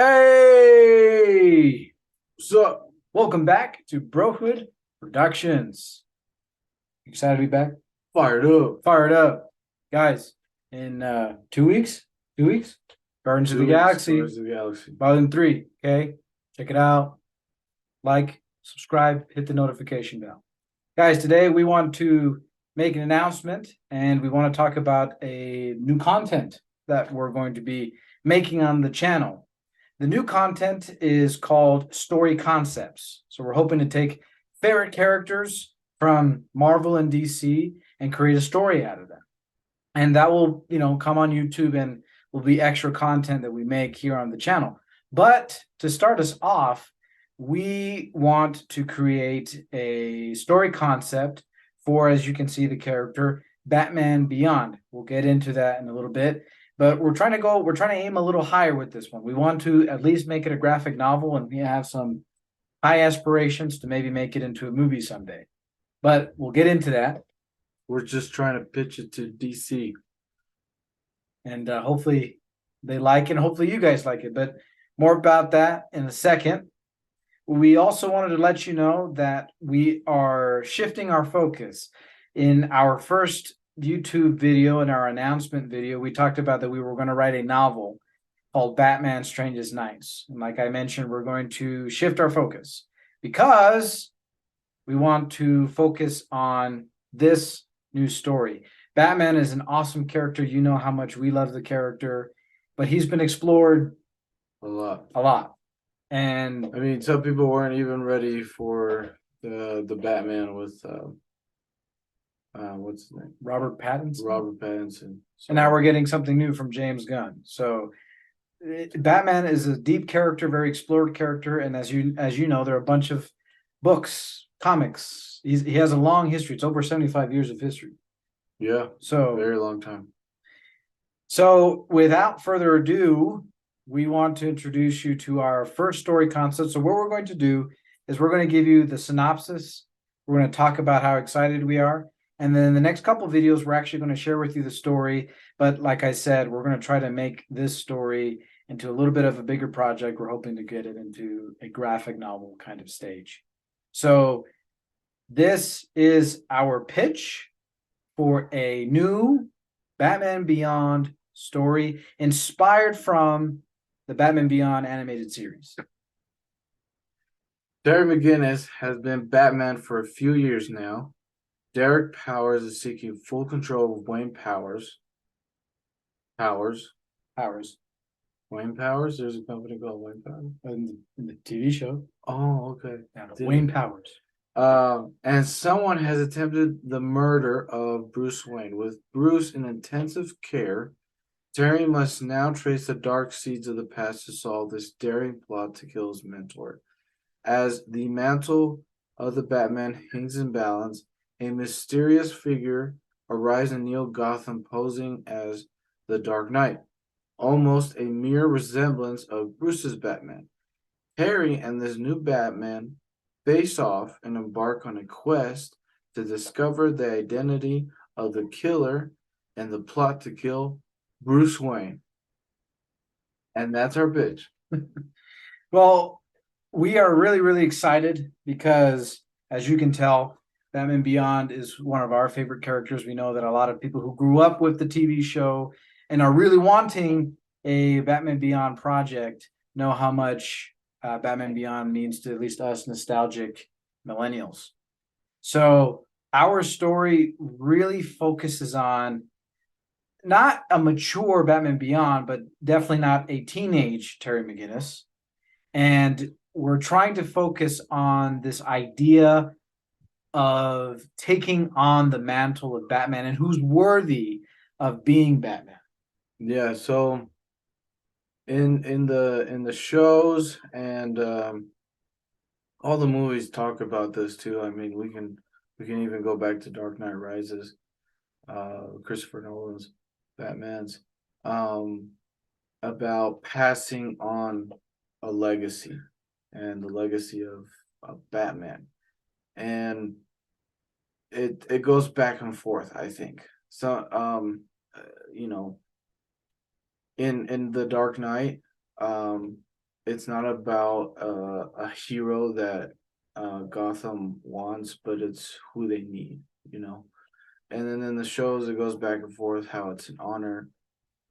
Hey, what's up? Welcome back to BROHOOD Productions. Excited to be back? Fired up. Fired up, guys. In 2 weeks, 2 weeks, Guardians of the 2 weeks, Galaxy, Guardians of the Galaxy. Volume 3. Okay, check it out. Like, subscribe, hit the notification bell, guys. Today we want to make an announcement, and we want to talk about a new content that we're going to be making on the channel. The new content is called Story Concepts. So we're hoping to take favorite characters from Marvel and DC and create a story out of them. And that will, come on YouTube and will be extra content that we make here on the channel. But to start us off, we want to create a story concept for, as you can see, the character Batman Beyond. We'll get into that in a little bit. But we're trying to aim a little higher with this one. We want to at least make it a graphic novel, and we have some high aspirations to maybe make it into a movie someday. But we'll get into that, We're just trying to pitch it to DC. and hopefully they like it, and hopefully you guys like it. But more about that in a second. We also wanted to let you know that we are shifting our focus. In our first YouTube video, in our announcement video, we talked about that we were going to write a novel called Batman Strangest Nights. And like I mentioned, we're going to shift our focus because we want to focus on this new story. Batman is an awesome character. You know how much we love the character, but he's been explored A lot. a lot. And I mean, some people weren't even ready for the Batman with what's his name? Robert Pattinson. Robert Pattinson. And now we're getting something new from James Gunn. So Batman is a deep character, very explored character, and as you know, there are a bunch of books, comics. He has a long history. It's over 75 years of history. Yeah, So very long time. So without further ado, we want to introduce you to our first story concept. So what we're going to do is we're going to give you the synopsis. We're going to talk about how excited we are. And then in the next couple of videos, we're actually going to share with you the story. But like I said, we're going to try to make this story into a little bit of a bigger project. We're hoping to get it into a graphic novel kind of stage. So this is our pitch for a new Batman Beyond story inspired from the Batman Beyond animated series. Terry McGinnis has been Batman for a few years now. Derek Powers is seeking full control of Wayne Powers. Powers. Wayne Powers? There's a company called Wayne Powers. In the TV show. Oh, okay. Wayne Powers. And someone has attempted the murder of Bruce Wayne. With Bruce in intensive care, Terry must now trace the dark seeds of the past to solve this daring plot to kill his mentor. As the mantle of the Batman hangs in balance, a mysterious figure arrives in Neo Gotham posing as the Dark Knight, almost a mere resemblance of Bruce's Batman. Terry and this new Batman face off and embark on a quest to discover the identity of the killer and the plot to kill Bruce Wayne. And that's our pitch. Well, we are really, really excited because, as you can tell, Batman Beyond is one of our favorite characters. We know that a lot of people who grew up with the TV show and are really wanting a Batman Beyond project know how much Batman Beyond means to at least us nostalgic millennials. So our story really focuses on not a mature Batman Beyond, but definitely not a teenage Terry McGinnis. And we're trying to focus on this idea of taking on the mantle of Batman and who's worthy of being Batman. Yeah, so in the shows and all the movies talk about this too. I mean, we can even go back to Dark Knight Rises, Christopher Nolan's Batman's, about passing on a legacy and the legacy of Batman. And it goes back and forth, I think. So you know, in the Dark Knight, it's not about a hero that Gotham wants, but it's who they need, you know. And then in the shows, it goes back and forth how it's an honor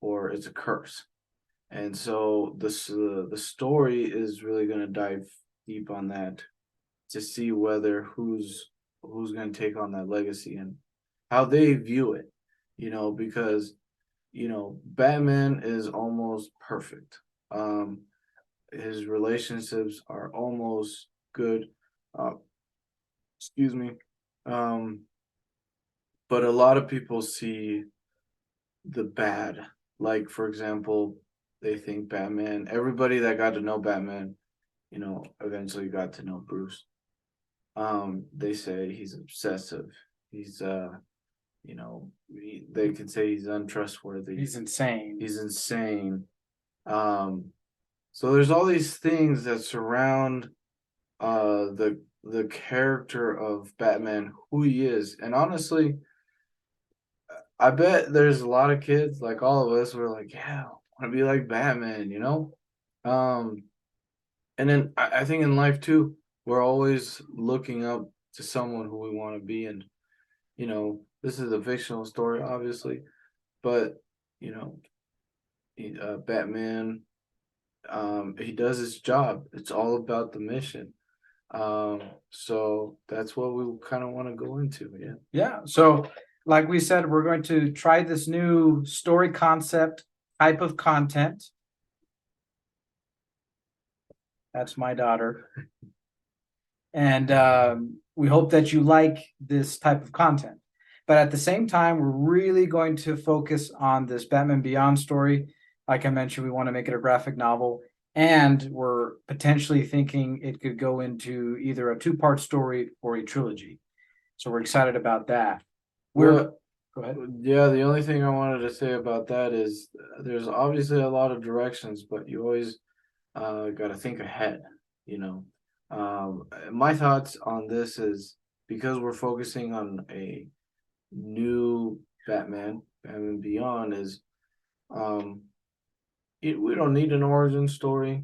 or it's a curse. And so the story is really going to dive deep on that to see whether who's going to take on that legacy and how they view it, you know, because Batman is almost perfect. His relationships are almost good. Uh, excuse me. Um, but a lot of people see the bad. Like, for example, they think Batman, everybody that got to know Batman, eventually got to know Bruce. They say he's obsessive. He's they can say he's untrustworthy. He's insane. He's insane. So there's all these things that surround the character of Batman, who he is. And honestly, I bet there's a lot of kids like all of us who are like, yeah, I want to be like Batman, you know? And then I think in life too, we're always looking up to someone who we want to be. And, this is a fictional story, obviously, but, Batman, he does his job. It's all about the mission. So that's what we kind of want to go into. Yeah. Yeah. So, like we said, we're going to try this new story concept type of content. That's my daughter. And we hope that you like this type of content. But at the same time, we're really going to focus on this Batman Beyond story. Like I mentioned, we want to make it a graphic novel. And we're potentially thinking it could go into either a two-part story or a trilogy. So we're excited about that. Well, Go ahead. Yeah, the only thing I wanted to say about that is there's obviously a lot of directions, but you always got to think ahead, you know. My thoughts on this is because we're focusing on a new Batman Beyond is we don't need an origin story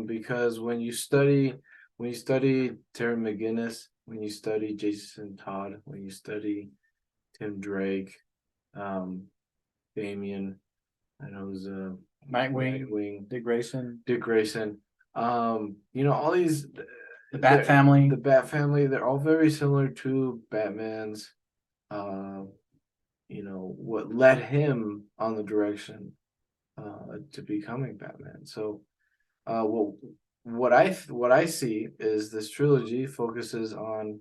because when you study Terry McGinnis, when you study Jason Todd, when you study Tim Drake, Damian, I know it was Nightwing, Dick Grayson. All these The Bat Family. The Bat Family, they're all very similar to Batman's. What led him on the direction to becoming Batman. So, what I see is this trilogy focuses on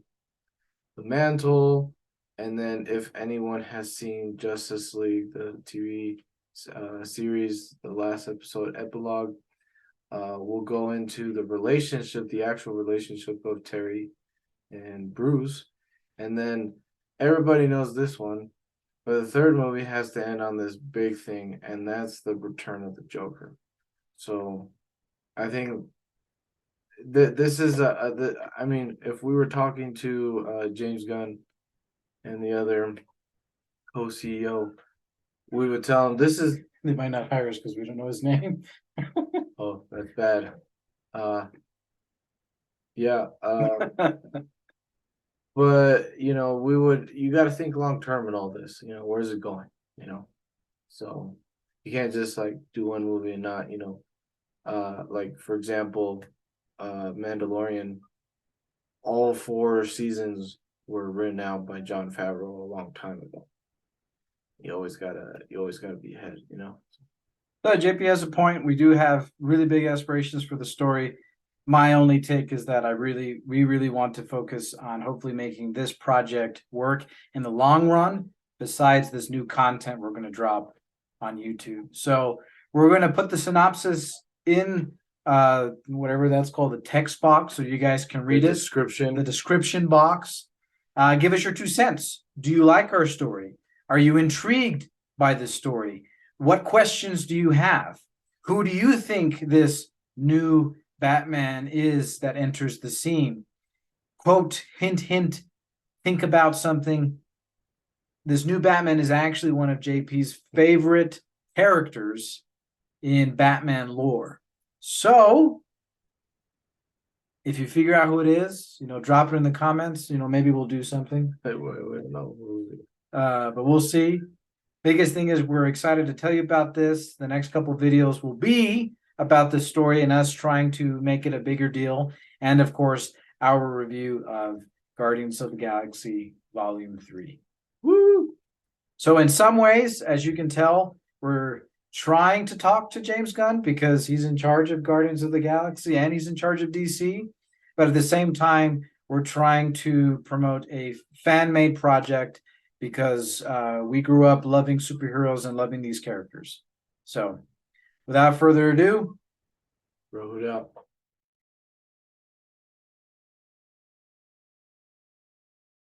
the Mantle, and then if anyone has seen Justice League, the TV series, the last episode epilogue, we'll go into the actual relationship of Terry and Bruce, and then everybody knows this one, but the third movie has to end on this big thing, and that's the return of the Joker. So, I think this is I mean, if we were talking to James Gunn and the other co-CEO, we would tell him this is. They might not hire us because we don't know his name. Oh, that's bad. Yeah. But you got to think long term in all this. Where's it going? So you can't just like do one movie and not, like for example, Mandalorian. All 4 seasons were written out by Jon Favreau a long time ago. You always gotta be ahead. So JP has a point. We do have really big aspirations for the story. My only take is that we really want to focus on hopefully making this project work in the long run, besides this new content we're going to drop on YouTube. So we're going to put the synopsis in whatever that's called, the text box, so you guys can read it. The description box. Give us your 2 cents. Do you like our story? Are you intrigued by this story? What questions do you have? Who do you think this new Batman is that enters the scene? Quote, hint, hint, think about something. This new Batman is actually one of JP's favorite characters in Batman lore. So if you figure out who it is, drop it in the comments. Maybe we'll do something. Wait, no. But we'll see. Biggest thing is we're excited to tell you about this. The next couple videos will be about this story and us trying to make it a bigger deal. And of course, our review of Guardians of the Galaxy Volume 3. Woo! So in some ways, as you can tell, we're trying to talk to James Gunn because he's in charge of Guardians of the Galaxy and he's in charge of DC. But at the same time, we're trying to promote a fan-made project because we grew up loving superheroes and loving these characters. So without further ado, BROHOOD out.